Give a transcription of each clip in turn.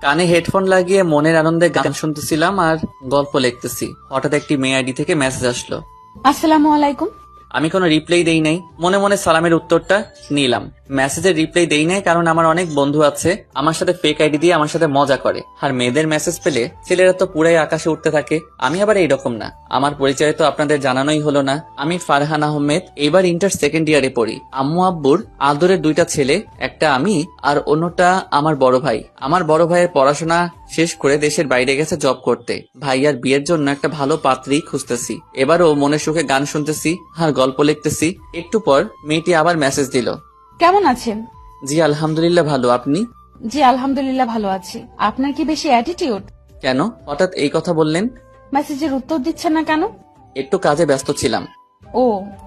কানে হেডফোন লাগিয়ে মনের আনন্দে গান শুনতেছিলাম আর গল্প লিখতেছি। হঠাৎ একটি মেয়ে আইডি থেকে মেসেজ আসলো। আসসালামু আলাইকুম। আমি কোনো রিপ্লাই দেই নাই, মনে মনে সালামের উত্তরটা নিলাম। মেসেজের রিপ্লাই দেই নাই কারণ আমার অনেক বন্ধু আছে আমার সাথে ফেক আইডি দিয়ে আমার সাথে মজা করে, আর মেয়েদের মেসেজ পেলে ছেলেরা তো পুরাই আকাশে উঠতে থাকে। আমি আবার এইরকম না। আমার পরিচয় তো আপনাদের জানানোই হলো না। আমি ফারহান আহমেদ, এবার ইন্টার সেকেন্ড ইয়ারে পড়ি। আম্মু আব্বুর আদরের দুইটা ছেলে, একটা আমি আর অন্যটা আমার বড় ভাই। আমার বড় ভাইয়ের পড়াশোনা শেষ করে দেশের বাইরে গেছে জব করতে। ভাইয়ার বিয়ের জন্য একটা ভালো পাত্রী খুঁজতেছি। এবারও মনে সুখে গান শুনতেছি আর গল্প লিখতেছি। একটু পর মেয়েটি আবার মেসেজ দিল। কেমন আছেন? জি আলহামদুলিল্লাহ ভালো, আপনি? জি আলহামদুলিল্লাহ ভালো আছি। আপনার কি বেশি অ্যাটিটিউড? কেন হঠাৎ এই কথা বললেন? মেসেজের উত্তর দিচ্ছেন না কেন? একটু কাজে ব্যস্ত ছিলাম। ও,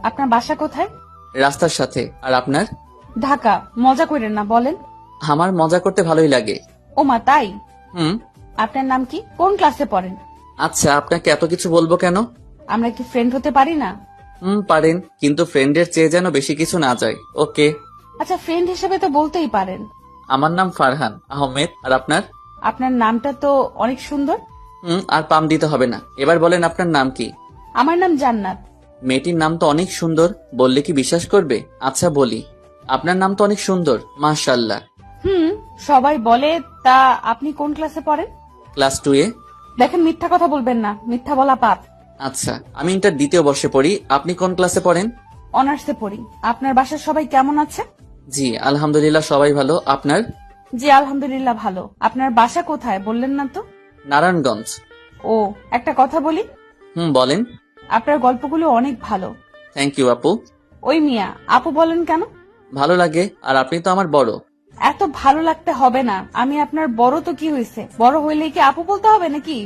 আপনার বাসা কোথায়? রাস্তার সাথে। আর আপনার? ঢাকা। মজা করেন না, বলেন। আমার মজা করতে ভালোই লাগে। ও মা, তাই? হুম। আপনার নাম কি? কোন ক্লাসে পড়েন? আচ্ছা, আপনাকে এত কিছু বলবো কেন? আমরা কি ফ্রেন্ড হতে পারি না? পারেন, কিন্তু ফ্রেন্ডের চেয়ে যেন বেশি কিছু না যায়। ওকে। আচ্ছা, ফ্রেন্ড হিসেবে তো বলতেই পারেন। আমার নাম ফারহান আহমেদ। আর আপনার? আপনার নামটা তো অনেক সুন্দর। আর পাম দিতে হবে না। এবার বলেন আপনার নাম কি? আমার নাম জান্নাত। মেয়েটির নাম তো অনেক সুন্দর, বললে কি বিশ্বাস করবে? আচ্ছা বলি, আপনার নাম তো অনেক সুন্দর, মাশাআল্লাহ। সবাই বলে। তা আপনি কোন ক্লাসে পড়েন? ক্লাস 2 এ। দেখেন, মিথ্যা কথা বলবেন না, মিথ্যা বলা পাপ। আচ্ছা, আমি ইন্টার দ্বিতীয় বর্ষে পড়ি। আপনি কোন ক্লাসে পড়েন? অনার্সে পড়ি। আপনার বাসার সবাই কেমন আছে? জি আলহামদুলিল্লাহ সবাই ভালো। আপনার? জি আলহামদুলিল্লাহ ভালো। আপনার বাসা কোথায় বললেন না তো? নারায়ণগঞ্জ। ও, একটা কথা বলি। বলেন। আপনার গল্পগুলো অনেক ভালো। থ্যাংক ইউ আপু। ওই মিয়া, আপু বলেন কেন? ভালো লাগে, আর আপনি তো আমার বড়। এত ভালো লাগতে হবে না। আমি আপনার বড় তো কি হয়েছে, বড় হইলে কি আপু বলতে হবে নাকি?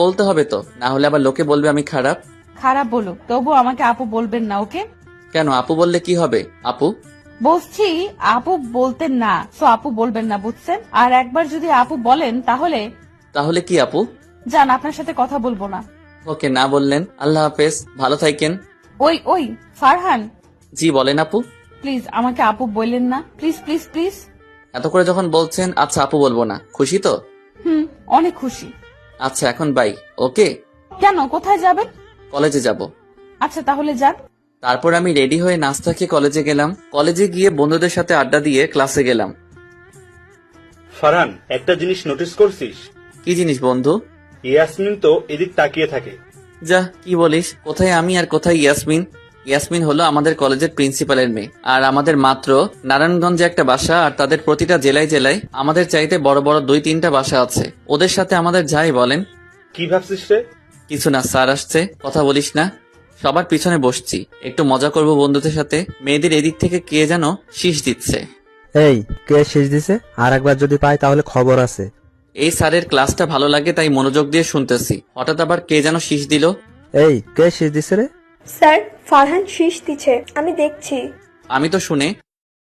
বলতে হবে তো, না হলে আবার লোকে বলবে আমি খারাপ। খারাপ বলুক, তবু আমাকে আপু বলবেন না, ওকে? কেন, আপু বললে কি হবে? আপু বলছি আপু বলতেন না, তো আপু বলবেন না, বুঝছেন? আর একবার যদি আপু বলেন তাহলে তাহলে কি আপু? যান, আপনার সাথে কথা বলবো না। ওকে, না বললেন। আল্লাহ হাফেজ, ভালো থাকেন। ওই ওই ফারহান, জি বলেন আপু। প্লিজ আমাকে আপু বললেন না, প্লিজ প্লিজ প্লিজ। এত করে যখন বলছেন, আচ্ছা আপু বলবো না। খুশি তো? অনেক খুশি। আচ্ছা এখন বাই। ওকে। কেন, কোথায় যাবেন? কলেজে যাব। আচ্ছা তাহলে যান। তারপর আমি রেডি হয়ে নাস্তা খেয়ে কলেজে গেলাম। কলেজে গিয়ে বন্ধুদের সাথে আড্ডা দিয়ে ক্লাসে গেলাম। ফারহান, একটা জিনিস নোটিস করছিস? কি জিনিস বন্ধু? ইয়াসমিন তো এদিক তাকিয়ে থাকে। যা, কি বলিস? কোথায় আমি আর কোথায় ইয়াসমিন? ইয়াসমিন হলো আমাদের কলেজের প্রিন্সিপালের মেয়ে, আর আমাদের মাত্র নারায়ণগঞ্জে একটা বাসা, আর তাদের প্রতিটা জেলায় জেলায় আমাদের চাইতে বড় বড় 2-3টা বাসা আছে। ওদের সাথে আমাদের যাই বলেন। কি ভাবছিস রে? কিছু না, স্যার আসছে, কথা বলিস না। সবার পিছনে বসছি, একটু মজা করব বন্ধুদের সাথে। মেয়েদের এদিক থেকে কে যেন শীষ দিচ্ছে। এই, কে শেষ দিছে? আর একবার যদি পাই তাহলে খবর আছে। এই স্যারের ক্লাসটা ভালো লাগে তাই মনোযোগ দিয়ে শুনতেছি। হঠাৎ আবার কে যেন শীষ দিল। এই, কে শেষ দিছে রে? স্যার, ফারহান শীষ দিছে, আমি দেখছি। আমি তো শুনে